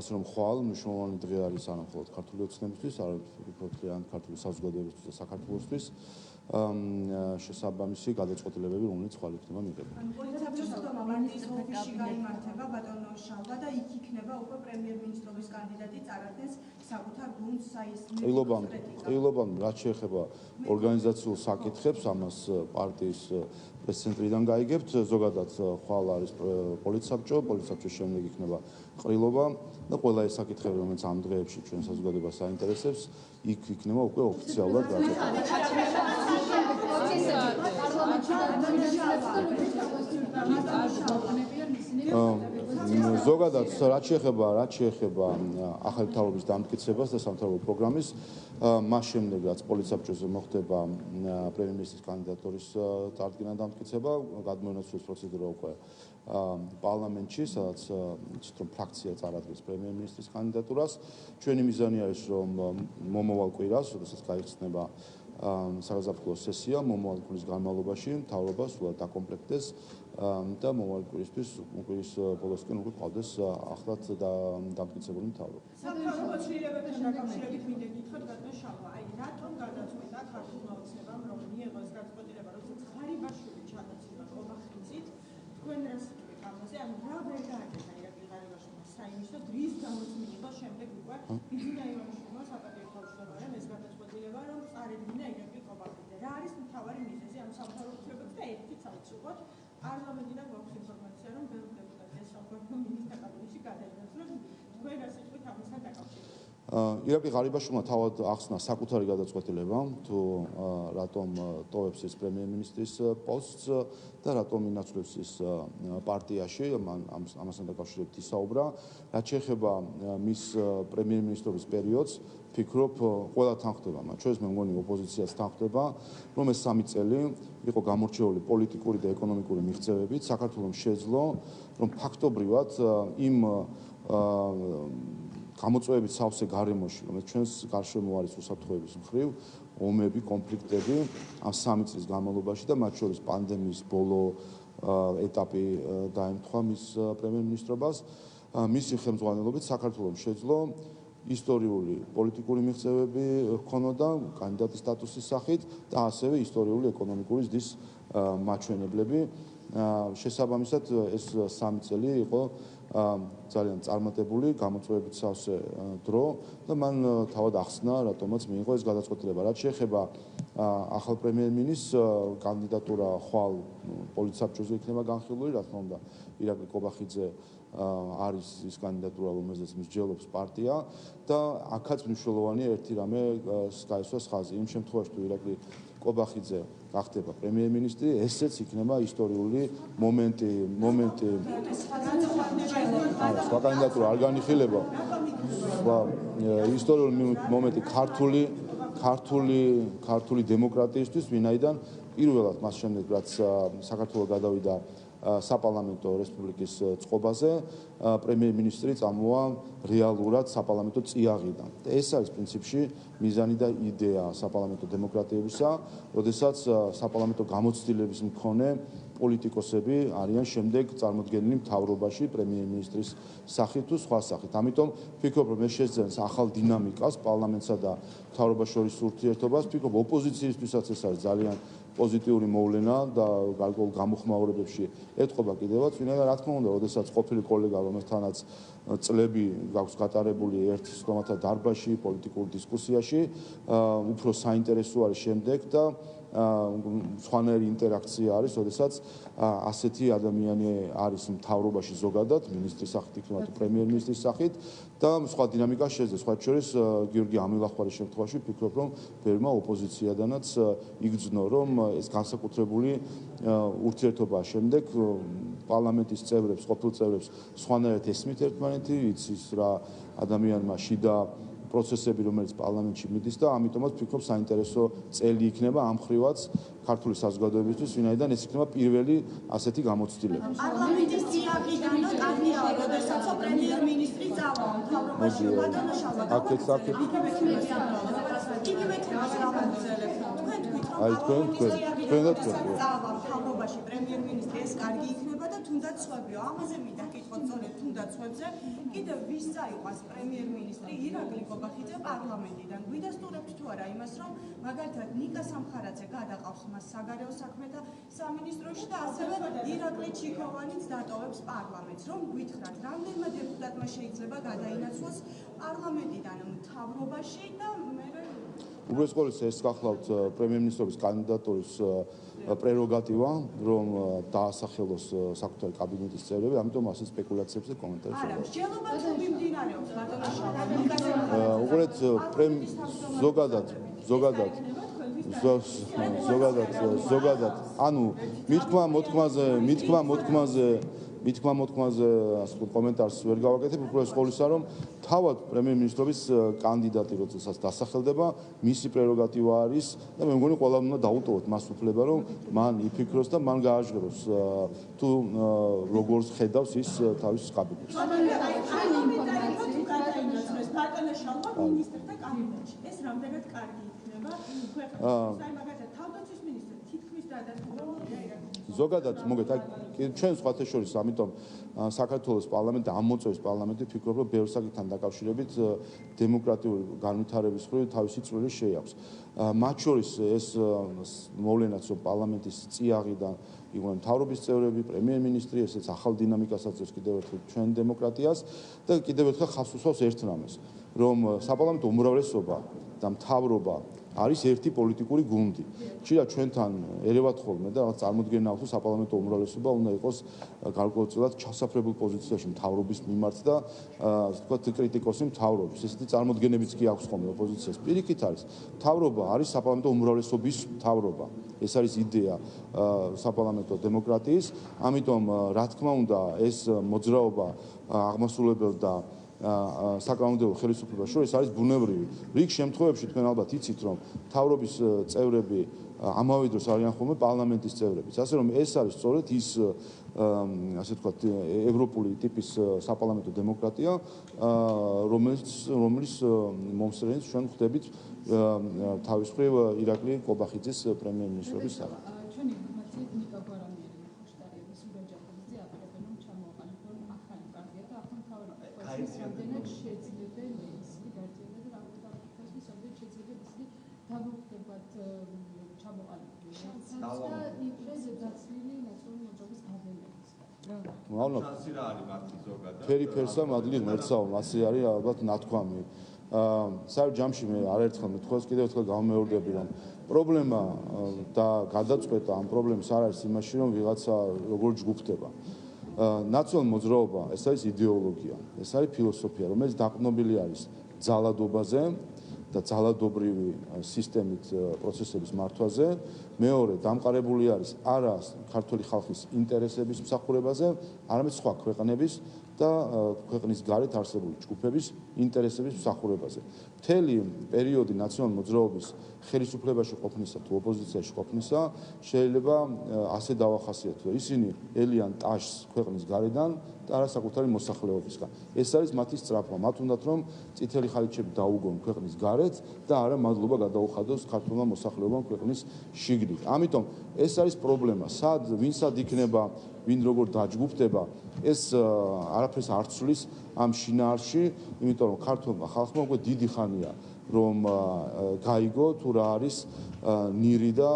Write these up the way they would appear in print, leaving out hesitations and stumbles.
ასე რომ ხვალ მნიშვნელოვანი დღე არის არა მხოლოდ ქართული ოცნებისთვის, არამედ უფრო ძალიან ქართული საზოგადოებისთვის და საქართველოსთვის. შესაბამისი გადაწყვეტილებები, რომელიც ხვალ იქნება მიღებული. პოლიციის ოფისში გაიმართება ბატონო შალვა და იქ იქნება უკვე პრემიერ-მინისტრობის კანდიდატი წარადგენს საკუთარ გუნდს ყრილობამ რაც შეეხება ორგანიზაციულ საკითხებს, ამას პარტიის პრეს-ცენტრიდან გაიგებთ, ზოგადად ხვალ არის პოლიცსაბჭოს შემდეგ იქნება ყრილობა და ყველა ეს საკითხები, რომელიც ამ დღეებში ჩვენ საზოგადოებას აინტერესებს, იქ იქნება უკვე ოფიციალურად ზოგადად რაც შეეხება ახალი მთავრობის დამტკიცებას და სამთავრობო პროგრამის, მას შემდეგ რაც პოლიცსაბჭოზე მოხდება პრემიერ-მინისტრის კანდიდატურის წარდგენა დამტკიცება, გადმოინაცვლოს პროცედურა უკვე პარლამენტში, სადაც იცით რომ ფრაქცია წარადგენს პრემიერ-მინისტრის კანდიდატურას. ჩვენი მიზანი არის რომ მომავალ კვირას, როდესაც გაიხსნება საზაფხულო სესია, მომავალ კვირის განმავლობაში მთავრობა სულად დაკომპლექტდეს და მომავალ კვირისთვის ბოლოსკენ უკვე ყავდეს ახლად დამტკიცებული მთავრობა. სამთავრობო ცვლილებებთან დაკავშირებით მინდა გითხრათ ბატონო შალვა, აი რატომ გადაწყვეტა ქართულმა ოცნებამ რომ მიიღო ეს გადაწყვეტილება, როდესაც ღარიბაშვილი ჩადაცვლა ყობახიცით, თქვენ რას ვიტყვით ამაზე, ანუ რა ვერ გააკეთა ირაკლი ღარიბაშვილმა საიმისო დრის გამოც მიიღო შემდეგ უკვე ბიძინა ივანიშვილმა საპატიო თავმჯდომარემ ეს გადაწყვეტილება რომ წარედგინა ირაკლი ყობახიძე. რა არის მთავარი მიზეზი ამ სამთავრობო ცვლილებებში და ერთიც ავიწყოთ პარლამენტიდან გვაქვს ინფორმაცია რომ ბევრი დეპუტატი ეს სამთავრობო მინისტრთა კაბინეტში გადაიდგეს, რომ თქვენ რას ვიტყვით ამასთან დაკავშირებით. ირაკლი ღარიბაშვილმა თავად ახსნა საკუთარი გადაწყვეტილება, თუ რატომ ტოვებს ის პრემიერ-მინისტრის პოსტს და რატომ ინაცვლებს ის პარტიაში, ამასთან დაკავშირებით ისაუბრა. რაც შეეხება მის პრემიერ-მინისტრობის პერიოდს, ფიქრობ, ყველა თან ხდება, მათ შორის მე მგონი ოპოზიციაც თან ხდება, რომ ეს 3 წელი იყო გამორჩეული პოლიტიკური და ეკონომიკური მიღწევებით, საქართველოს შეძლო, რომ ფაქტობრივად იმ გამოწვევებით სავსე გარემოში, რომელიც ჩვენს გარშემო არის უსაფრთხოების მხრივ, ომები, კონფლიქტები ამ 3 წლის განმავლობაში და მათ შორის პანდემიის ბოლო ეტაპი დაემთხვა მის პრემიერ-მინისტრობას, მისი ხელმძღვანელობით საქართველოს შეძლო ისტორიული პოლიტიკური მიღწევები ჰქონოდა კანდიდატის სტატუსის სახით და ასევე ისტორიული ეკონომიკური ზრდის მაჩვენებლები. შესაბამისად ეს 3 წელი იყო ძალიან წარმატებული, გამოწვევებით სავსე დრო და მან თავად ახსნა, რატომაც მიიღო ეს გადაწყვეტილება. რაც შეეხება ახალ პრემიერ-მინისტრს, კანდიდატურა ხვალ პოლიცსაბჭოზე იქნება განხილული, რა თქმა უნდა, ირაკლი ყობახიძე არის ის კანდიდატურა, რომელზეც მსჯელობს პარტია და აქაც მნიშვნელოვანია ერთი რამე გაისვას ხაზი. იმ შემთხვევაში, თუ ირაკლი ყობახიძე გახდება პრემიერ-მინისტრი, ესეც იქნება ისტორიული მომენტი. სხვა კანდიდატურა არ განიხილება. ისტორიული მომენტი ქართული დემოკრატიისთვის, ვინაიდან პირველად მას შემდეგ, რაც საქართველო გადავიდა საპარლამენტო რესპუბლიკის წყობაზე, პრემიერ-მინისტრი წამოვა რეალურად საპარლამენტო წიაღიდან. ეს არის პრინციპში მიზანი და იდეა საპარლამენტო დემოკრატიებისა, როდესაც საპარლამენტო გამოცდილების მქონე პოლიტიკოსები არიან შემდეგ წარმოდგენილი მთავრობაში პრემიერ-მინისტრის სახით თუ სხვა სახით. ამიტომ ვფიქრობ, რომ ეს შეძენს ახალ დინამიკას პარლამენტსა და მთავრობას შორის ურთიერთობას. ვფიქრობ, ოპოზიციისთვისაც ეს არის ძალიან პოზიტიური მოვლენა და გარკვეულ გამოხმაურებებში ეთყობა კიდევაც, ვინაიდან რა თქმა უნდა, როდესაც ყოფილი კოლეგა, რომელთანაც წლები გაქვს გატარებული ერთ სტომათა დარბაზში, პოლიტიკურ დისკუსიაში, უფრო საინტერესო არის შემდეგ და სხვანაირი ინტერაქცია არის, როდესაც ასეთი ადამიანი არის მთავრობაში ზოგადად, მინისტრის სახით იქნება თუ პრემიერ-მინისტრის სახით და სხვა დინამიკა შეძლეს. სხვა შორის გიორგი ამილახვარის შემთხვევაში ვფიქრობ, რომ ბევრმა ოპოზიციადანაც იგრძნო, რომ ეს განსაკუთრებული ურთიერთობა შემდეგ პარლამენტის წევრებს, ყოფილ წევრებს სხვანაირად ესმით ერთმანეთი, იცის რა ადამიანმა შიდა პროცესები, რომელიც პარლამენტში მიდის და ამიტომაც ვფიქრობ, საინტერესო წელი იქნება ამ ხრივაც ქართული საზოგადოებისთვის, ვინაიდან ეს იქნება პირველი ასეთი გამოცდილება. პარლამენტის წიაღიდანო კანდიდატი, როდესაც პრემიერ-მინისტრი წავა მთავრობაში, ბატონო შალვა, იგივე თემას გავაგრძელებთ. თქვენ და თქვენ. მდგომარეობაში პრემიერ-მინისტრი ეს კარგი იქნება და თუნდაც სხვებიო. ამაზე მინდა გითხოთ სწორედ თუნდაც სხვებზე. კიდევ ვის წაიყვანს პრემიერ-მინისტრი ირაკლი კობახიძე პარლამენტიდან? გვიდასტურებთ თუ არა იმას, რომ მაგალითად ნიკა სამხარაძე გადაყავს მას საგარეო საქმეთა სამინისტროში და ასევე ირაკლი ჩიქოვანიც დატოვებს პარლამენტს. რომ გითხრათ, რამდენმა დეპუტატმა შეიძლება გადაინაცვლოს პარლამენტიდან მთავრობაში და მე უბრალოდ ყოველთვის ეს გახლავთ პრემიერ-მინისტრობის კანდიდატურის პრეროგატივა, რომ დაასახელოს საკუთარი კაბინეტის წევრები, ამიტომ ასე სპეკულაციებს და კომენტარებს არა, მსჯელობა თუ მიმდინარეობს ბატონო შალვა, უყურეთ ზოგადად, ანუ მითქმა-მოთქმაზე ასე ვთქვათ კომენტარს ვერ გავაკეთებ, უბრალოდ ყოვლისა რომ თავად პრემიერ-მინისტრობის კანდიდატი როდესაც დასახელდება, მისი პრეროგატივა არის და მე მგონი ყველამ უნდა დაუტოვოთ მას უფლება, რომ მან იფიქროს და მან გააჟღეროს თუ როგორ ხედავს ის თავის კაბინეტს. ბატონო შალვა მინისტრთა კაბინეტში. ეს რამდენად კარგი იქნება ქვეყნის მაგალითად თავდაცვის მინისტრი თითქმის დადასტურებულია. ზოგადად მოგეთ აი ჩვენ სხვათა შორის ამიტომ საქართველოს პარლამენტი ამ მოწვევის პარლამენტი ფიქრობ რომ ბევრ საკითხთან დაკავშირებით დემოკრატიული განვითარების მხრივ თავისი წვლილი შეაქვს. მათ შორის ეს მოვლენაც რომ პარლამენტის წიაღიდან იყვნენ მთავრობის წევრები, პრემიერ-მინისტრი, ესეც ახალ დინამიკასაც ძლევს კიდევ ერთხელ ჩვენ დემოკრატიას და კიდევ ერთხელ ხავს უსვავს ერთ რამეს, რომ საპარლამენტო უმრავლესობა და მთავრობა არის ერთი პოლიტიკური გუნდი. ჭირა ჩვენთან ერევათ ხოლმე და რაღაც წარმოდგენა აქვს, რომ საპარლამენტო უმრავლესობა უნდა იყოს გარკვეულწილად ჩასაფრებულ პოზიციაში მთავრობის მიმართ და ასე ვთქვათ კრიტიკოსი მთავრობის. ესეთი წარმოდგენებიც კი აქვს ხოლმე ოპოზიციას. პირიქით არის, მთავრობა არის საპარლამენტო უმრავლესობის მთავრობა. ეს არის იდეა საპარლამენტო დემოკრატიის, ამიტომ რა თქმა უნდა ეს მოძრაობა აღმასრულებელ და საკანონმდებლო ხელისუფლებას შორის არის ბუნებრივი. რიგ შემთხვევებში თქვენ ალბათ იცით, რომ მთავრობის წევრები ამავე დროს არიან ხოლმე პარლამენტის წევრებიც. ასე რომ ეს არის სწორედ ის ასე ვთქვათ ევროპული ტიპის საპარლამენტო დემოკრატია, რომელიც მომსწრენს ჩვენ ხვდებით თავის მხრივ ირაკლი კობახიძის პრემიერ-მინისტრობის საგან. ჩვენი ინფორმაციით ნიკა გვარამიერი ხოშტარიების ურაჯაბებზე აპირებენ რომ ჩამოაყალიბონ ახალი პარტია და ახლა მთავრობის რამდენად შეძლებენ ისინი გარტიანება და რაღაცა ისინი შეძლებენ ისინი დამოუკიდებლად ჩამოყალიბონ და იქნეს დაცლილი ნაციონალური მოძრაობის გავლენების. შანსი რა არის მათი ზოგადად? ფერიფერსა მადლი ღმერთსაო, მასე არის ალბათ ნათქვამი. საერთოდ ჯამში მე არაერთხელ მეთქოს კიდევ ერთხელ გამეორდები რომ პრობლემა და გადაწყვეტა ამ პრობლემის არ არის იმაში რომ ვიღაცა როგორ ჯგუფდება. ნაციონალური მოძრაობა ეს არის იდეოლოგია, ეს არის ფილოსოფია, რომელიც დაყრდნობილი არის ძალადობაზე და ძალადობრივი სისტემით პროცესების მართვაზე. მეორე დამყარებული არის არა ქართული ხალხის ინტერესების მსახურებაზე, არამედ სხვა ქვეყნების და ქვეყნის გარეთ არსებული ჯგუფების ინტერესების მსახურებაზე. მთელი პერიოდი ნაციონალური მოძრაობის ხელისუფლებაში ყოფნისა თუ ოპოზიციაში ყოფნისა შეიძლება ასე დავახასიათო. ისინი ელიან ტაშს ქვეყნის გარედან და არა საკუთარი მოსახლეობისგან. ეს არის მათი სწრაფვა. მათ უნდათ რომ წითელი ხალიჩები დაუგონ ქვეყნის გარეთ და არა მადლობა გადაუხადოს ქართულმა მოსახლეობამ ქვეყნის შიგნით. ამიტომ ეს არის პრობლემა. ვინ სად იქნება, ვინ როგორ დაჯგუფდება, ეს არაფერს არ ცვლის ამ შინაარსში, იმიტომ რომ ქართულმა ხალხმა უკვე დიდი ხანია რომ გაიგო თუ რა არის ნირი და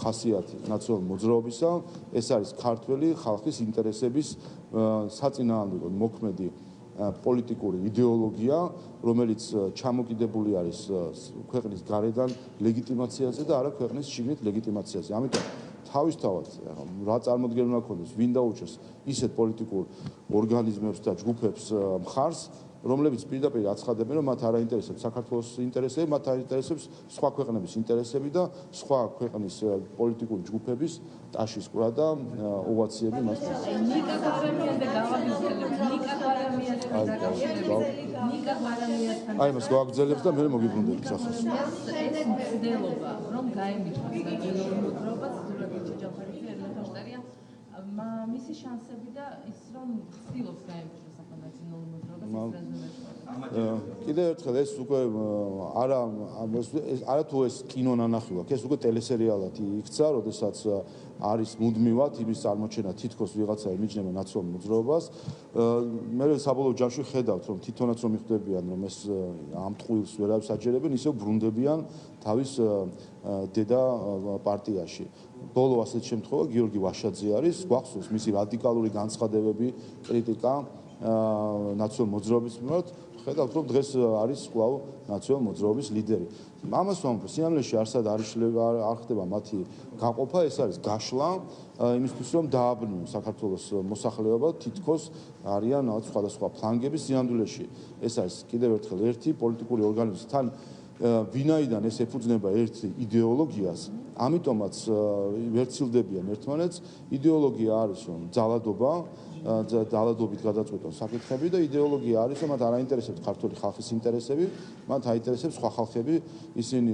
ხასიათი ნაციონალური მოძრაობისა. ეს არის ქართველი ხალხის ინტერესების საწინააღმდეგო მოქმედი პოლიტიკური იდეოლოგია, რომელიც ჩამოკიდებული არის ქვეყნის გარედან ლეგიტიმაციაზე და არა ქვეყნის შიგნით ლეგიტიმაციაზე. ამიტომ თავისთავად რა წარმოდგენა უნდა ქონდეს, ვინ დაუჭერს ისეთ პოლიტიკურ ორგანიზმებს და ჯგუფებს მხარს, რომლებიც პირდაპირ აცხადებენ, რომ მათ არ აინტერესებს საქართველოს ინტერესები, მათ აინტერესებს სხვა ქვეყნების ინტერესები და სხვა ქვეყნის პოლიტიკური ჯგუფების ტაშის ყრა და ოვაციები მას. ნიკა გვარამიაზე გავაგრძელებთ, ნიკა გვარამიაზე ნიკა გვარამიასთან. აი მას გავაგრძელებს და მე მოგიბრუნდებით სახეს. ეს მცდელობა, რომ გაემართოს ნაციონალური მოძრაობა, ზურაბ ჩაჯაფარიძე, ერმე ხოშტარია, მისი შანსები და ის რომ ცდილობს გაემართოს ახლა ნაციონალური მოძრაობა. კიდევ ერთხელ ეს უკვე არა თუ ეს კინონანახი აქვს, ეს უკვე ტელესერიალად იქცა, როდესაც არის მუდმივად იმის წარმოჩენა თითქოს ვიღაცა ემიჯნება ნაციონალურ მოძრაობას. მე საბოლოო ჯამში ხედავთ, რომ თვითონაც რომ იხდებიან, რომ ეს ამ ტყუილს ვერავის აჯერებენ, ისევ ბრუნდებიან თავის დედა პარტიაში. ბოლო ასეთ შემთხვევა გიორგი ვაშაძე არის, გვახსოვს მისი რადიკალური განცხადებები, კრიტიკა ნაციონალურ მოძრაობის მიმართ. ხედავთ, რომ დღეს არის კვლავ ნაციონალურ მოძრაობის ლიდერი. ამას ვამბობ, სინამდვილეში არსად არ ხდება მათი გაყოფა, ეს არის გაშლა იმისთვის, რომ დააბნიონ საქართველოს მოსახლეობა, თითქოს არიან რაღაც სხვადასხვა ფლანგების სინამდვილეში. ეს არის კიდევ ერთხელ ერთი პოლიტიკური ორგანიზმი, თან ვინაიდან ეს ეფუძნება ერთ იდეოლოგიას, ამიტომაც ვერცილდებიან ერთმანეთს. იდეოლოგია არის, რომ ძალადობა ძალადობით გადაწყვეტონ საკითხები და იდეოლოგია არის, რომ მათ არ აინტერესებს ქართული ხალხის ინტერესები, მათ აინტერესებს სხვა ხალხები, ისინი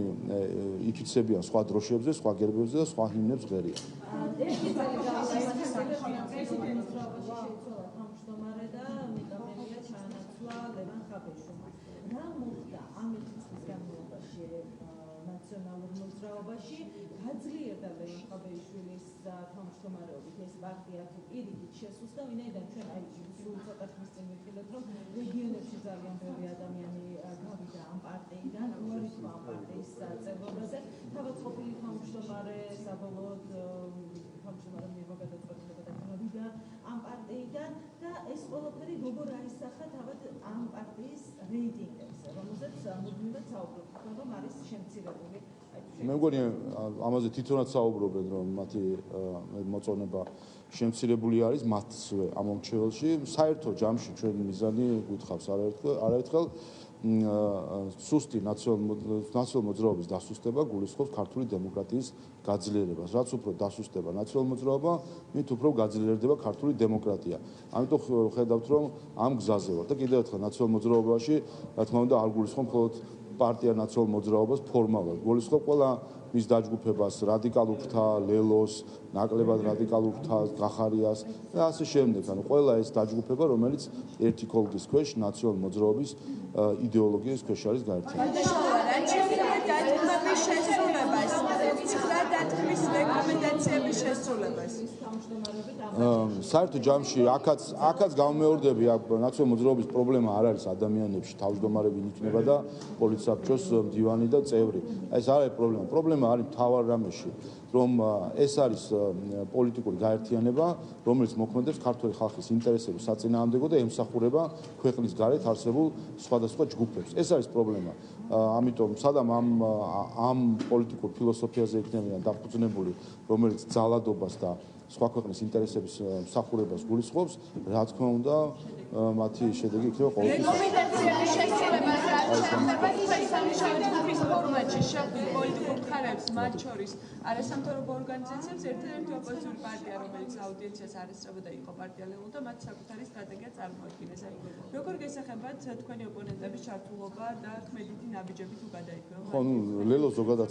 იფიქსებიან სხვა დროშებზე, სხვა გერბებზე და სხვა ჰიმნებს ღერიან. ნაციონალურ მოძრაობაში გაძლიერდა ლევან ხაბეიშვილის თავმჯდომარეობით ეს პარტია თუ პირიქით შესუსტა, ვინაიდან ჩვენ აი სულ ცოტა ხნის წინ ვიხილეთ, რომ რეგიონებში ძალიან ბევრი ადამიანი გავიდა ამ პარტიიდან, უარი თქვა ამ პარტიის წევრობაზე, თავად ყოფილი თავმჯდომარე საბოლოოდ თავმჯდომარე მიიღო გადაწყვეტილება და გავიდა ამ პარტიიდან და ეს ყველაფერი როგორ აისახა თავად ამ პარტიის რეიტინგებზე, რომელზეც მუდმივად საუბრობთ, რომ არის შემცირებული. მე მგონი ამაზე თვითონაც საუბრობენ, რომ მათი მოწონება შემცირებული არის მათსვე ამ მომრჩეველში. საერთო ჯამში ჩვენ მიზანი გვითხრავს არაერთხელ სუსტი ნაციონალურ მოძრაობის დასუსტება გულისხმობს ქართული დემოკრატიის გაძლიერებას. რაც უფრო დასუსტება ნაციონალურ მოძრაობა, მით უფრო გაძლიერდება ქართული დემოკრატია. ამიტომ ხედავთ, რომ ამ გზაზე ვარ და კიდევ ერთხელ ნაციონალურ მოძრაობაში, რა თქმა უნდა, არ გულისხმობ მხოლოდ პარტია ნაციონალურ მოძრაობას ფორმალურად. გულისხმობ ყველა მის დაჯგუფებას, რადიკალურ ფრთა, ლელოს, ნაკლებად რადიკალურ ფრთა, გახარიას და ასე შემდეგ. ანუ ყველა ეს დაჯგუფება, რომელიც ერთი კოლგის ქვეშ ნაციონალურ მოძრაობის იდეოლოგიის ქვეშ არის გაერთიანებული. საერთო ჯამში აქაც გამეორდები აქ ნაციონალურ მოძრაობის პრობლემა არ არის ადამიანებში, თავმჯდომარები იქნება და პოლიცსაბჭოს მდივანი და წევრი. ეს არ არის პრობლემა. პრობლემა არის მთავარ რამეში, რომ ეს არის პოლიტიკური გაერთიანება, რომელიც მოქმედებს ქართული ხალხის ინტერესების საწინააღმდეგო და ემსახურება ქვეყნის გარეთ არსებულ სხვადასხვა ჯგუფებს. ეს არის პრობლემა. ამიტომ სადამ ამ პოლიტიკურ ფილოსოფიაზე იქნებიან დაფუძნებული, რომელიც ძალადობას და სხვა ქვეყნის ინტერესების მსახურებას გულისხმობს, რა თქმა უნდა, მათი შედეგი იქნება ყოველთვის. რეკომენდაციების შესრულება ფორმატში შეხვდით პოლიტიკურ მხარეებს, მათ შორის არასამთავრობო ორგანიზაციებს, ერთ-ერთი ოპოზიციური პარტია, რომელიც აუდიენციას არ ესწრებოდა, იყო პარტია ლელო და მათ საკუთარი სტრატეგია წარმოადგენს. როგორ გესახებათ თქვენი ოპონენტების ჩართულობა და ქმედითი ნაბიჯები თუ გადაიქმნა? ხო, ლელო ზოგადად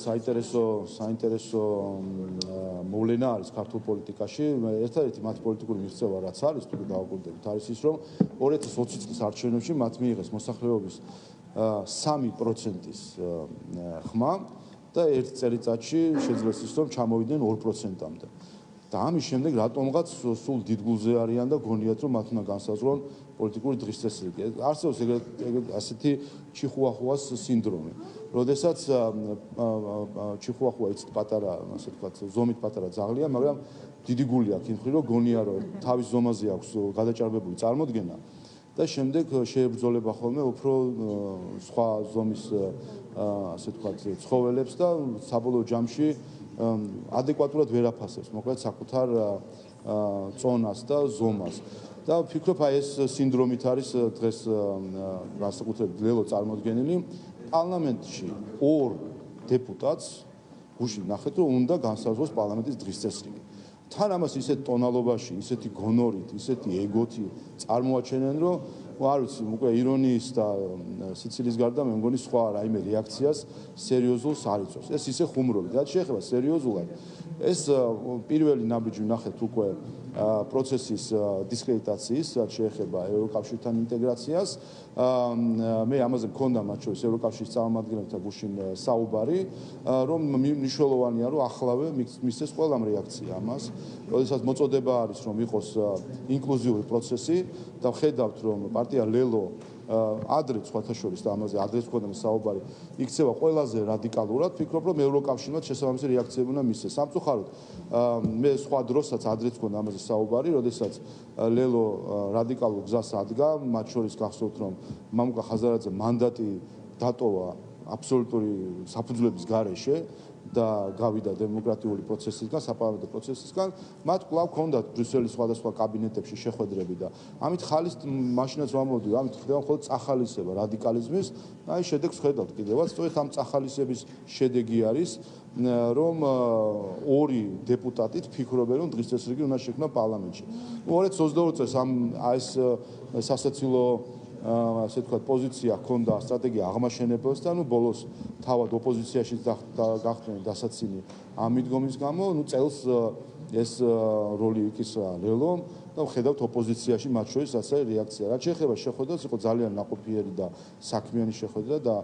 საინტერესო მოვლენა არის ქართულ პოლიტიკაში. ერთადერთი მათი პოლიტიკური მიღწევა რაც არის, თუ დავაკვირდებით, არის ის, რომ 2020 წლის არჩევნებში მათ მიიღეს მოსახლეობის 3%-ის ხმა და ერთ წელიწადში შეძლეს ის, რომ ჩამოვიდნენ 2%-მდე. და ამის შემდეგ რატომღაც სულ დიდგულზე არიან და გონიათ, რომ მათ უნდა განსაზღვრონ პოლიტიკური დღის წესრიგი. არსებობს ასეთი ჩიხუახუას სინდრომი. როდესაც ჩიხუახუა იცით პატარა, ასე ვთქვათ, ზომით პატარა ძაღლია, მაგრამ დიდი გული აქვს, იმხრივ რომ გონია, რომ თავის ზომაზე აქვს გადაჭარბებული წარმოდგენა და შემდეგ შეებრძოლება ხოლმე უფრო სხვა ზომის ასე ვთქვათ, ცხოველებს და საბოლოო ჯამში ადეკვატურად ვერ აფასებს, მოკლედ საკუთარ წონას და ზომას. და ვფიქრობ, აი ეს სინდრომით არის დღეს განსაკუთრებით ლელო წარმოდგენილი. პარლამენტში ორ დეპუტატს გუშინ ნახეთ, რომ უნდა განსაზღვროს პარლამენტის დღის წესრიგი. თან ამას ისეთ ტონალობაში, ისეთი გონორით, ისეთი ეგოთი წარმოაჩენენ, რომ არ ვიცი, უკვე ირონიის და სიცილის გარდა მე მგონი სხვა რაიმე რეაქციას სერიოზულს არ იწვევს. ეს ისე ხუმრობით, რაც შეეხება სერიოზულად ეს პირველი ნაბიჯი ნახეთ უკვე პროცესის დისკრედიტაციის, რაც შეეხება ევროკავშირთან ინტეგრაციას. მე ამაზე მქონდა მათ შორის ევროკავშირის წარმომადგენლებთან გუშინ საუბარი, რომ მნიშვნელოვანია, რომ ახლავე მისცეს ყველამ რეაქცია ამას. როდესაც მოწოდება არის, რომ იყოს ინკლუზიური პროცესი და ხედავთ, რომ პარტია ლელო ადრე სხვათა შორის და ამაზე ადრე მქონდა საუბარი, იქცევა ყველაზე რადიკალურად, ფიქრობ, რომ ევროკავშირმა შესაბამისი რეაქციები უნდა მისცეს. სამწუხაროდ, მე სხვა დროსაც ადრე მქონდა ამაზე საუბარი, როდესაც ლელო რადიკალურ გზას ადგა, მათ შორის გახსოვთ, რომ მამუკა ხაზარაძე მანდატი დატოვა აბსოლუტური საფუძვლების გარეშე და გავიდა დემოკრატიული პროცესისგან, საპარლამენტო პროცესისგან, მათ კვლავ ჰქონდათ ბრიუსელის სხვადასხვა კაბინეტებში შეხვედრები და ამით ხალის მაშინაც ვამბობდი, ამით ხდება მხოლოდ წახალისება რადიკალიზმის, აი შედეგს ხედავთ კიდევაც, სწორედ ამ წახალისების შედეგი არის, რომ ორი დეპუტატით ფიქრობენ, რომ დღის წესრიგი უნდა შექმნა პარლამენტში. 2022 წელს ეს სასაცილო ასე თქვა პოზიცია ჰქონდა სტრატეგია აღმაშენებელს და ბოლოს თავად ოპოზიციაში გახდნენ დასაცინი ამ მიდგომის გამო, წელს ეს როლი იქისრა ლელომ და ხედავთ ოპოზიციაში მათ შორის ასე რეაქცია. რაც შეეხება შეხვედრას, იყო ძალიან ნაყოფიერი და საქმიანი შეხვედრა და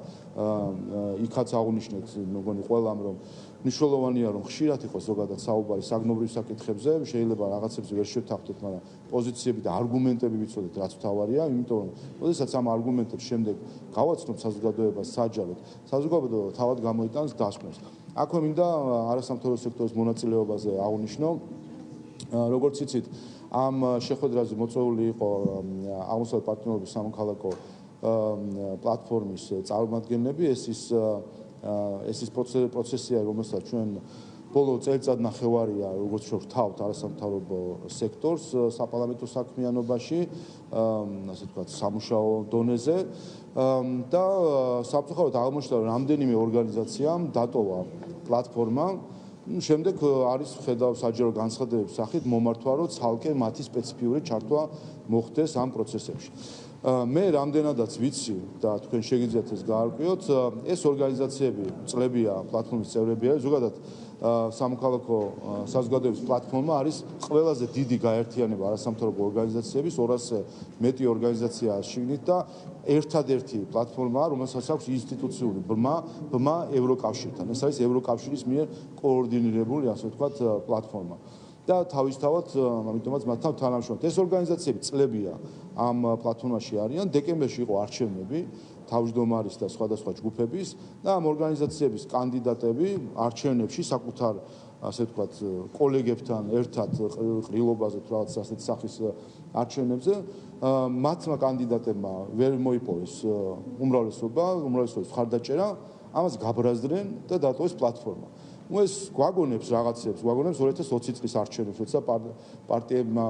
იქაც აღნიშნეთ მეგონი ყველამ, რომ მნიშვნელოვანია, რომ ხშირად იყოს ზოგადად საუბარი საგნობრივ საკითხებზე, შეიძლება რაღაცებზე ვერ შევთანხმდეთ, მაგრამ პოზიციები და არგუმენტები ვიცოდეთ, რაც მთავარია, იმიტომ რომ როდესაც ამ არგუმენტებს შემდეგ გავაცნობ საზოგადოებას საჯაროდ, საზოგადოება თავად გამოიტანს დასკვნებს. აქვე მინდა არასამთავრობო სექტორის მონაწილეობაზე აღნიშნო, როგორც იცით, ამ შეხვედრაზე მოწვეული იყო აღმოსავლეთ პარტნიორობის სამოქალაქო პლატფორმის წარმომადგენლები, ეს ის პროცესია, რომელსაც ჩვენ ბოლო წელიწადნახევარია, როგორც შევთავთ არასამთავრობო სექტორს საპარლამენტო საქმიანობაში, ასე ვთქვათ, სამუშაო დონეზე და სამწუხაროდ აღმოჩნდა, რომ რამდენიმე ორგანიზაციამ დატოვა პლატფორმა. შემდეგ არის ხედავ საჯარო განცხადებების სახით მომართვა, რომ ცალკე მათი სპეციფიური ჩართვა მოხდეს ამ პროცესებში. მე რამდენადაც ვიცი და თქვენ შეგიძლიათ ეს გაარკვიოთ, ეს ორგანიზაციები წლებია პლატფორმის წევრები არის, ზოგადად სამოქალაქო საზოგადოების პლატფორმა არის ყველაზე დიდი გაერთიანება არასამთავრობო ორგანიზაციების, 200-ზე მეტი ორგანიზაცია შიგნით და ერთადერთი პლატფორმაა, რომელსაც აქვს ინსტიტუციური ბმა ევროკავშირთან. ეს არის ევროკავშირის მიერ კოორდინირებული, ასე ვთქვათ, პლატფორმა. და თავისთავად, ამიტომაც მათთან თანამშრომლობთ. ეს ორგანიზაციები წლებია ამ პლატფორმაში არიან. დეკემბერში იყო არჩევნები თავმჯდომარის და სხვადასხვა ჯგუფების და ამ ორგანიზაციების კანდიდატები არჩევნებში საკუთარ, ასე ვთქვათ, კოლეგებთან ერთად ყრილობაზე თუ რაღაც ასეთ სახის არჩევნებზე მათმა კანდიდატებმა ვერ მოიპოვეს უმრავლესობის მხარდაჭერა, ამას გაბრაზდნენ და დატოვეს პლატფორმა. ეს გვაგონებს რაღაცებს, გვაგონებს 2020 წლის არჩევნებს, როცა პარტიებმა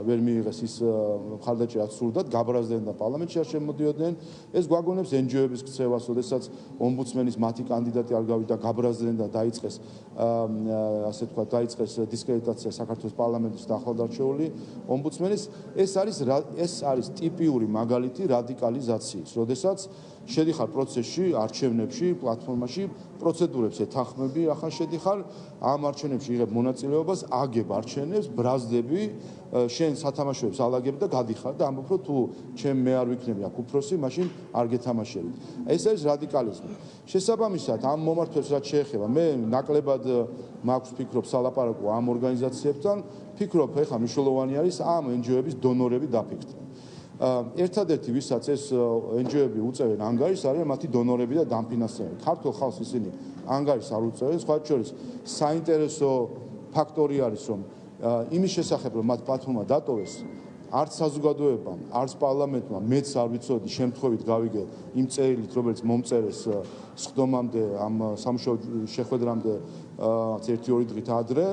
ვერ მიიღეს ის მხარდაჭერა სურდათ, გაბრაზდნენ და პარლამენტში არ შემოდიოდნენ. ეს გვაგონებს NGO-ების ქცევას, როდესაც ომბუდსმენის მათი კანდიდატი არ გავიდა, გაბრაზდნენ და დაიწყეს ასე თქვა, დაიწყეს დისკრედიტაცია საქართველოს პარლამენტის და ახლად არჩეული ომბუდსმენის. ეს არის ტიპიური მაგალითი რადიკალიზაციის, როდესაც შედიხარ პროცესში, არჩევნებში, პლატფორმაში, პროცედურებს ეთანხმები, ახლა შედიხარ ამ არჩევნებში იღებ მონაწილეობას, აგებ არჩევნებს, ბრაზდები, შენ სათამაშოებს ალაგებ და გადიხარ და ამბობ, რომ თუ ჩემ მე არ ვიქნები აქ უფროსი, მაშინ არ გეთამაშებით. ეს არის რადიკალიზმი. შესაბამისად, ამ მომართვებს რაც შეეხება, მე ნაკლებად მაქვს ფიქრობ სალაპარაკო ამ ორგანიზაციებთან, ფიქრობ, ეხლა მნიშვნელოვანი არის ამ NGO-ების დონორები დაფიქრდნენ. ერთადერთი ვისაც ეს NGO-ები უწევენ ანგარიშს არის მათი დონორები და დამფინანსებები. ქართულ ხალხს ისინი ანგარიშს არ უწევენ, სხვა შორის საინტერესო ფაქტორი არის, რომ იმის შესახებ, რომ მათ პლატფორმა დატოვეს, არც საზოგადოებამ, არც პარლამენტმა მეც არ ვიცოდი, შემთხვევით გავიგე იმ წერილით, რომელიც მომწერეს სხდომამდე, ამ სამუშაო შეხვედრამდე 1-2 დღით ადრე,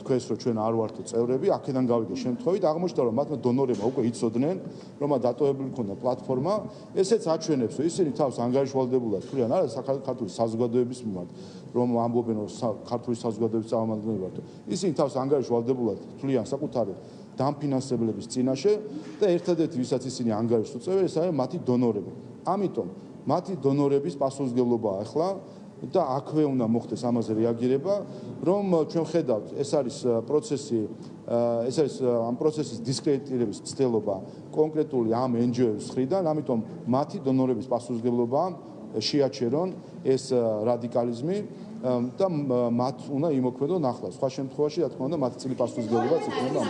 თქვენს რომ ჩვენ არ ვართო წევრები, აქედან გავიგე შემთხვევით, აღმოჩნდა რომ მათმა დონორებმა უკვე იცოდნენ, რომ დატოვებული ქონდა პლატფორმა, ესეც აჩვენებს, რომ ისინი თავს ანგარიშვალდებულად თვლიან არა საქართველოს საზოგადოების მიმართ, რომ ამბობენ რომ ქართული საზოგადოების წარმომადგენელი ვართ. ისინი თავს ანგარიშვალდებულად თვლიან საკუთარი დამფინანსებლების წინაშე და ერთადერთი ვისაც ისინი ანგარიშს უწევენ, ეს არის მათი დონორები. ამიტომ მათი დონორების პასუხისმგებლობაა ახლა და აქვე უნდა მოხდეს ამაზე რეაგირება, რომ ჩვენ ხედავთ, ეს არის პროცესი, ეს არის ამ პროცესის დისკრედიტირების ცდილობა კონკრეტული ამ NGO-ების მხრიდან, ამიტომ მათი დონორების პასუხისმგებლობაა შეაჩერონ ეს რადიკალიზმი და მათ უნდა იმოქმედონ ახლა. სხვა შემთხვევაში, რა თქმა უნდა, მათი წილი პასუხისმგებლობაც იქნება.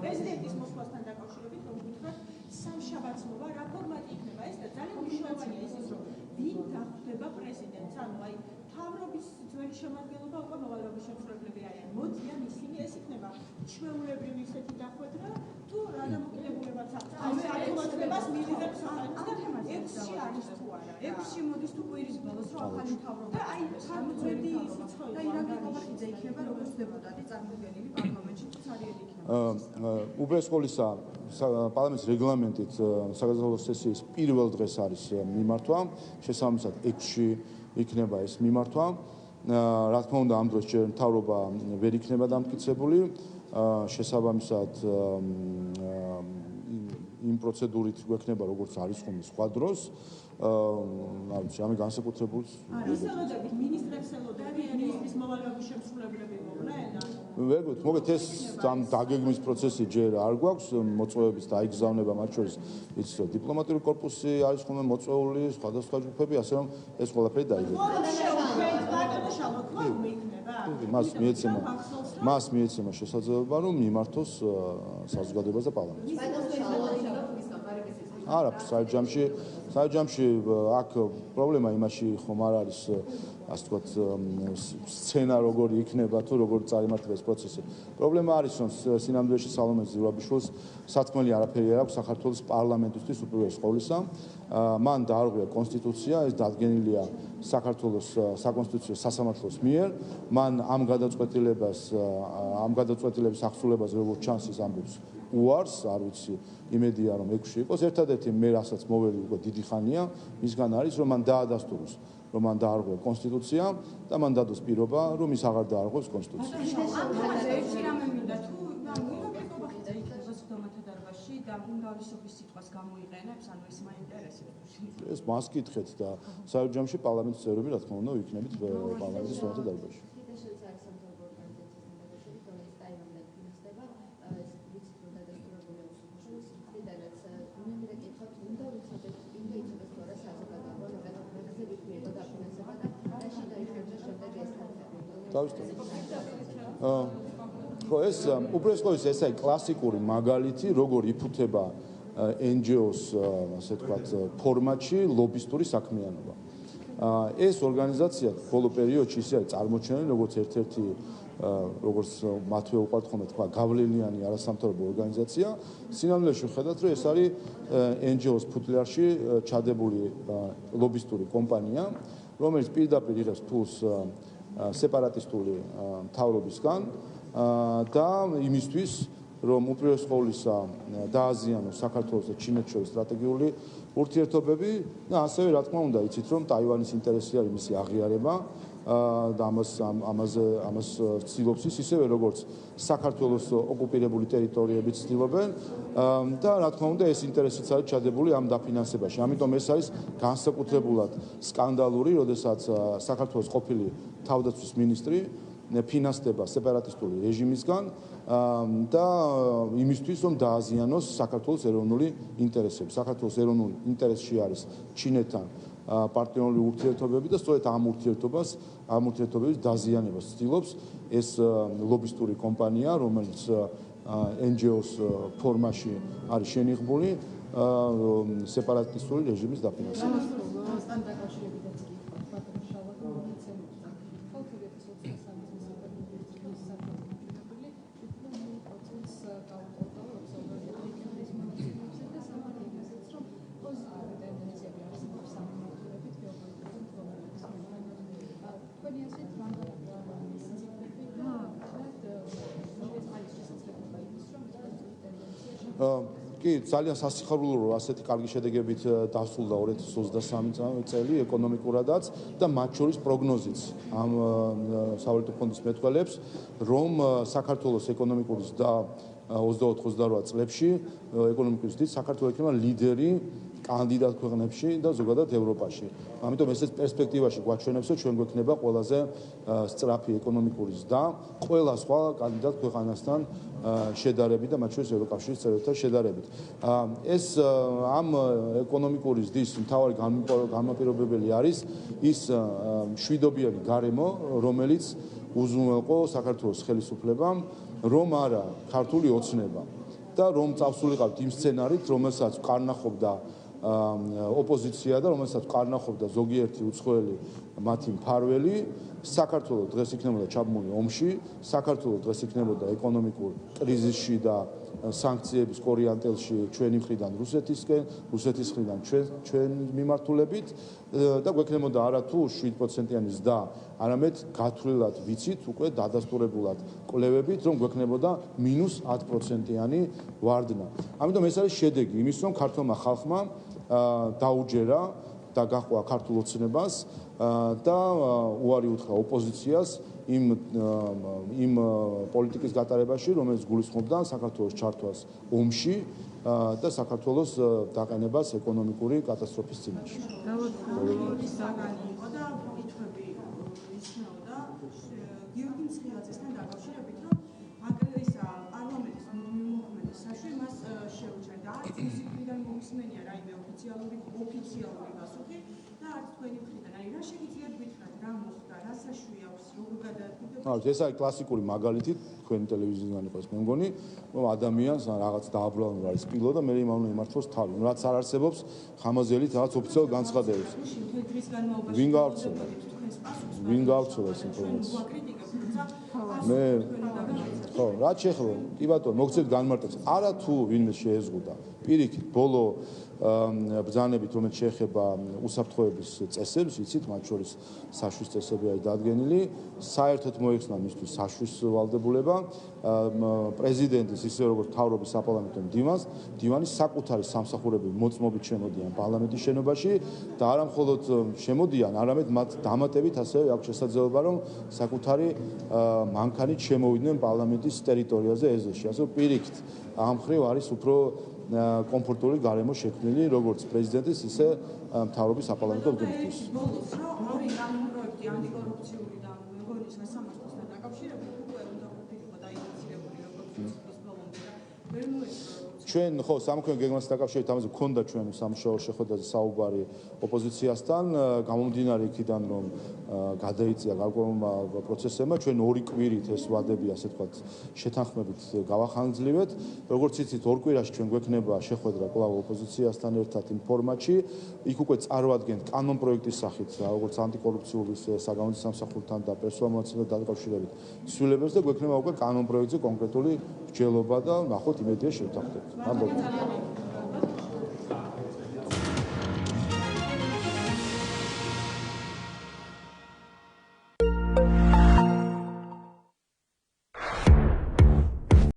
პრეზიდენტის მოსვლასთან დაკავშირებით რომ ვუთხრათ სამშაბათს მოვა რა ფორმატი იქნება ეს და ძალიან მნიშვნელოვანია ის რომ ვინ დახვდება პრეზიდენტს, ანუ აი მთავრობის ძველი შემადგენლობა უკვე მოვალეობის შემსრულებლები არიან. მოდიან ისინი ეს იქნება ჩვეულებრივი ისეთი დახვედრა თუ რა დამოკიდებულებაც აქვს. აი საქმიანობას მიღებს საქმიანობას 6-ში არის თუ არა. 6-ში მოდის თუ კვირის ბოლოს რომ ახალი მთავრობა და აი სამწუხაროდი ისიც ხო და ირაკლი ყობახიძე იქნება როგორც დეპუტატი წარმოდგენილი პარლამენტში თუ ცარიელი იქნება. უბრალოდ სკოლისა პარლამენტის რეგლამენტით საგაზაფხულო სესიის პირველ დღეს არის მიმართვა, შესაბამისად 6-ში იქნება ეს მიმართვა. რა თქმა უნდა, ამ დროს ჯერ მთავრობა ვერ იქნება დამტკიცებული, შესაბამისად იმ პროცედურით გვექნება როგორც არის ხომ სხვა დროს. არ ვიცი, ამი განსაკუთრებულ ისელოდებით მინისტრებს ელოდები ministris მოვალეობის შემსრულებლები მოვლენ. ვერ გვით, მოგეთ ეს ამ დაგეგმვის პროცესი ჯერ არ გვაქვს, მოწვევების დაიგზავნება მათ შორის იცით რომ დიპლომატიური კორპუსი არის ხოლმე მოწვეული, სხვადასხვა ჯგუფები, ასე რომ ეს ყველაფერი დაიგეგმა. მას მიეცემა შესაძლებლობა რომ მიმართოს საზოგადოებას და პარლამენტს. არა, საერთოდ აქ პრობლემა იმაში ხომ არ არის, ასე ვთქვათ, სცენა როგორი იქნება თუ როგორ წარიმართება ეს პროცესი. პრობლემა არის, რომ სინამდვილეში სალომე ზურაბიშვილს სათქმელი არაფერი არ აქვს საქართველოს პარლამენტისთვის უპირველეს ყოვლისა. მან დაარღვია კონსტიტუცია, ეს დადგენილია საქართველოს საკონსტიტუციო სასამართლოს მიერ. მან ამ გადაწყვეტილების აღსრულებას როგორც ჩანს ის ამბობს უარს, არ ვიცი, იმედია რომ 6-ში იყოს. ერთადერთი მე რასაც მოველი უკვე დიდი ხანია, მისგან არის რომ მან დაადასტუროს, რომ მან დაარღვია კონსტიტუცია და მან დადოს პირობა, რომ ის აღარ დაარღვევს კონსტიტუციას. ამ თემაზე ერთი რამე მინდა თუ ირაკლი ყობახიძე იქნება სხდომათა დარბაზში და უმრავლესობის სიტყვას გამოიყენებს, ანუ ეს მაინტერესებს. ეს მას კითხეთ და საერთოდ პარლამენტის წევრები რა თქმა უნდა ვიქნებით პარლამენტის სხდომათა დარბაზში. ხო ეს უბრალოდ ყოველთვის ეს აი კლასიკური მაგალითი როგორ იფუთება NGO-ს ასე ვთქვათ ფორმატში ლობისტური საქმიანობა. ეს ორგანიზაცია ბოლო პერიოდში ისე არის წარმოჩენილი როგორც ერთ-ერთი როგორც მათვე უყვართ ხოლმე თქვა გავლენიანი არასამთავრობო ორგანიზაცია. სინამდვილეში ხედავთ რომ ეს არის NGO-ს ფუტლარში ჩადებული ლობისტური კომპანია, რომელიც პირდაპირ იღებს ფულს სეპარატისტული მთავრობისგან და იმისთვის რომ უპირველეს ყოვლისა დააზიანოს საქართველოს და ჩინეთს შორის სტრატეგიული ურთიერთობები და ასევე რა თქმა უნდა იცით რომ ტაივანის ინტერესი არის მისი აღიარება და ამას ცდილობს ისევე როგორც საქართველოს ოკუპირებული ტერიტორიები ცდილობენ და რა თქმა უნდა ეს ინტერესიც არის ჩადებული ამ დაფინანსებაში. ამიტომ ეს არის განსაკუთრებულად სკანდალური, როდესაც საქართველოს ყოფილი თავდაცვის მინისტრი ფინანსდება სეპარატისტული რეჟიმისგან და იმისთვის რომ დააზიანოს საქართველოს ეროვნული ინტერესები. საქართველოს ეროვნულ ინტერესში არის ჩინეთთან პარტნიორული ურთიერთობები და სწორედ ამ ურთიერთობების დაზიანებას ცდილობს ეს ლობისტური კომპანია, რომელიც NGO-ს ფორმაში არის შენიღბული სეპარატისტული რეჟიმის დაფინანსებას. კი, ძალიან სასიხარულოა ასეთი კარგი შედეგებით დასრულდა 2023 წელი ეკონომიკურადაც და მათ შორის პროგნოზიც ამ სავალუტო ფონდის მეტყველებს, რომ საქართველოს ეკონომიკური და 24-28 წლებში ეკონომიკის ზრდით საქართველო იქნება ლიდერი კანდიდატ ქვეყნებში და ზოგადად ევროპაში. ამიტომ ესეც პერსპექტივაში გვაჩვენებს, რომ ჩვენ გვექნება ყველაზე სწრაფი ეკონომიკური ზრდა ყველა სხვა კანდიდატ ქვეყანასთან შედარებით და მათ შორის ევროკავშირის წევრებთან შედარებით. ეს ამ ეკონომიკური ზრდის მთავარი განმაპირობებელი არის ის მშვიდობიანი გარემო, რომელიც უზრუნველყო საქართველოს ხელისუფლებამ, რომ არა ქართული ოცნება და რომ წავსულიყავთ იმ სცენარით, რომელსაც კარნახობდა ოპოზიცია და რომელსაც კარნახობდა ზოგიერთი უცხოელი მათი მფარველი, საქართველო დღეს იქნებოდა ჩაბმული ომში, საქართველო დღეს იქნებოდა ეკონომიკურ კრიზისში და სანქციების კორიანტელში ჩვენი მხრიდან რუსეთის მხრიდან ჩვენ მიმართულებით და გვექნებოდა არა თუ 7%-იანი ზრდა, არამედ გათვლილად ვიცით უკვე დადასტურებულად კვლევებით, რომ გვექნებოდა -10%-იანი ვარდნა. ამიტომ ეს არის შედეგი იმის, რომ ქართულმა ხალხმა დაუჯერა და გაყვა ქართულ ოცნებას და უარი უთხრა ოპოზიციას იმ პოლიტიკის გატარებაში, რომელიც გულისხმობდა საქართველოს ჩართვას ომში და საქართველოს დაყენებას ეკონომიკური კატასტროფის წინაშე. საგანი იყო და კითხვები ისნაოდა გიორგი მცხელაძესთან დაკავშირებით, რომ ისა პარლამენტის მოქმედის საშუალო მას შეუჩერდა. არც მისი მხრიდან მომისმენია რაიმე ოფიციალური პასუხი და არც თქვენი მხრიდან. აი რა შეგიძლიათ გითხრათ, რა მოხდა, რა საშუალო აქვს, როგორ გადაადგილდა? ეს არის კლასიკური მაგალითი თქვენი ტელევიზიიდან იყოს მე მგონი, რომ ადამიანს რაღაც დააბრალონ არის სპილო და მე იმავე იმართოს თავი. რაც არ არსებობს ხამაზიელით რაღაც ოფიციალურ განცხადებებს. ვინ გავრცელა? ვინ გავრცელა ეს ინფორმაცია? მე ხო, რა შეხლა? კი ბატონო, მოგცეთ განმარტებს. არა თუ ვინმე შეეზღუდა. პირიქით, ბოლო ბრძანებით, რომელიც შეეხება უსაფრთხოების წესებს, იცით, მათ შორის საშვის წესები არის დადგენილი, საერთოდ მოიხსნა მისთვის საშვის ვალდებულება, პრეზიდენტის ისე როგორც მთავრობის საპარლამენტო მდივანის საკუთარი სამსახურები მოწმობით შემოდიან პარლამენტის შენობაში და არა მხოლოდ შემოდიან, არამედ მათ დამატებით ასევე აქვს შესაძლებლობა, რომ საკუთარი მანქანით შემოვიდნენ პარლამენტის ტერიტორიაზე ეზოში. ასე პირიქით, ამ მხრივ არის უფრო კომფორტული გარემო შექმნილი როგორც პრეზიდენტის, ისე მთავრობის საპარლამენტო მდივნის. ბოლოს რა ორი პროექტი ანტიკორუფციული და მეგონის სასამართლოსთან დაკავშირებით უკვე უნდა ყოფილიყო დაინიცირებული როგორც ის ბოლომდე და ვერ მოეწყო. ჩვენ ხო სამხედრო გეგმასთან დაკავშირებით ამაზე გქონდა ჩვენ სამუშაო შეხვედრაზე საუბარი ოპოზიციასთან, გამომდინარე იქიდან რომ გადაიწია გარკვეულმა პროცესებმა, ჩვენ ორი კვირით ეს ვადები, ასე ვთქვათ, შეთანხმებით გავახანგრძლივეთ. როგორც იცით, ორ კვირაში ჩვენ გვექნება შეხვედრა კვლავ ოპოზიციასთან ერთად იმ ფორმატში. იქ უკვე წარვადგენთ კანონპროექტის სახით, როგორც ანტიკორუფციული საგამოძიებო სამსახურთან და პერსონალთან დაკავშირებით ცვლილებებს და გვექნება უკვე კანონპროექტზე კონკრეტული მსჯელობა და ნახოთ იმედია შევთანხმდებით.